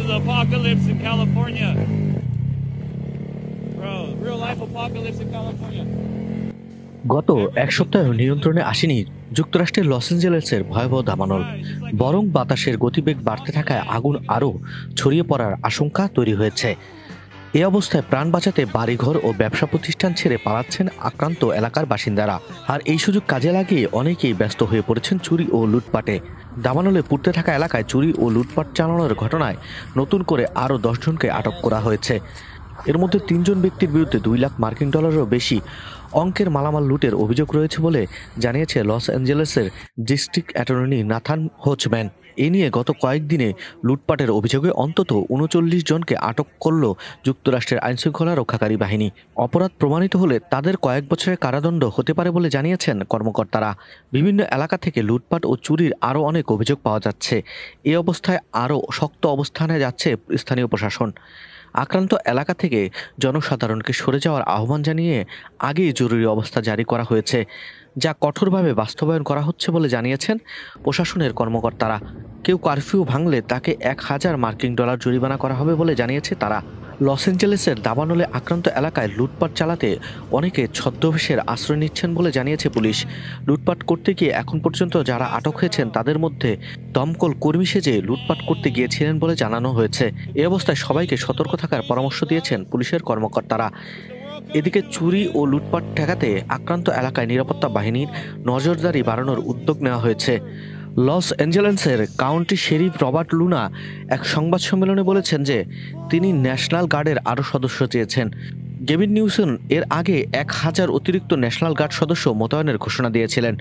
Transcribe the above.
is the apocalypse in California. Bro, real life apocalypse in California. গত এক সপ্তাহ নিয়ন্ত্রণে আসেনি যুক্তরাষ্ট্রের লস অ্যাঞ্জেলেসের ভয়াবহ দাবানল। বরং বাতাসের গতিবেগ বাড়তে থাকায় আগুন আরও ছড়িয়ে পড়ার আশঙ্কা তৈরি হয়েছে। এ অবস্থায় প্রাণ বাঁচাতে বাড়িঘর ও ব্যবসা প্রতিষ্ঠান ছেড়ে পালাচ্ছেন আক্রান্ত এলাকার বাসিন্দারা। আর এই সুযোগ কাজে লাগিয়ে অনেকেই ব্যস্ত হয়ে পড়েছেন চুরি ও লুটপাটে। দাবানলে পুড়তে থাকা এলাকায় চুরি ও লুটপাট চালানোর ঘটনায় নতুন করে আরও 10 জনকে আটক করা হয়েছে। এর মধ্যে 3 জন ব্যক্তির বিরুদ্ধে $2 লাখ বেশি অঙ্কের মালামাল লুটের অভিযোগ রয়েছে বলে জানিয়েছে লস অ্যাঞ্জেলেসের ডিস্ট্রিক্ট অ্যাটর্নি নাথান হোচম্যান। এ নিয়ে গত কয়েকদিনে লুটপাটের অভিযোগে অন্তত 39 জনকে আটক করল যুক্তরাষ্ট্রের আইনশৃঙ্খলা রক্ষাকারী বাহিনী। অপরাধ প্রমাণিত হলে তাদের কয়েক বছরের কারাদণ্ড হতে পারে বলে জানিয়েছেন কর্মকর্তারা। বিভিন্ন এলাকা থেকে লুটপাট ও চুরির আরও অনেক অভিযোগ পাওয়া যাচ্ছে। এ অবস্থায় আরও শক্ত অবস্থানে যাচ্ছে স্থানীয় প্রশাসন। আক্রান্ত এলাকা থেকে জনসাধারণকে সরে যাওয়ার আহ্বান জানিয়ে আগেই জরুরি অবস্থা জারি করা হয়েছে, যা কঠোরভাবে বাস্তবায়ন করা হচ্ছে বলে জানিয়েছেন প্রশাসনের কর্মকর্তারা। কেউ কারফিউ ভাঙলে তাকে $1000 জরিমানা করা হবে বলে জানিয়েছে তারা। লস অ্যাঞ্জেলেসের দাবানলে আক্রান্ত এলাকায় লুটপাট চালাতে অনেকে ছদ্মবেশের আশ্রয় নিচ্ছেন বলে জানিয়েছে পুলিশ। লুটপাট করতে গিয়ে এখন পর্যন্ত যারা আটক হয়েছেন তাদের মধ্যে দমকল কর্মী সেজে লুটপাট করতে গিয়েছিলেন বলে জানানো হয়েছে। এ অবস্থায় সবাইকে সতর্ক থাকার পরামর্শ দিয়েছেন পুলিশের কর্মকর্তারা। এদিকে চুরি ও লুটপাট ঠেকাতে আক্রান্ত এলাকায় নিরাপত্তা বাহিনীর নজরদারি বাড়ানোর উদ্যোগ নেওয়া হয়েছে। লস অ্যাঞ্জেলেসের কাউন্টি শেরিফ রবার্ট লুনা এক সংবাদ সম্মেলনে বলেছেন যে তিনি ন্যাশনাল গার্ডের আরও সদস্য চেয়েছেন। গেভিন নিউসন এর আগে 1000 অতিরিক্ত ন্যাশনাল গার্ড সদস্য মোতায়েনের ঘোষণা দিয়েছিলেন।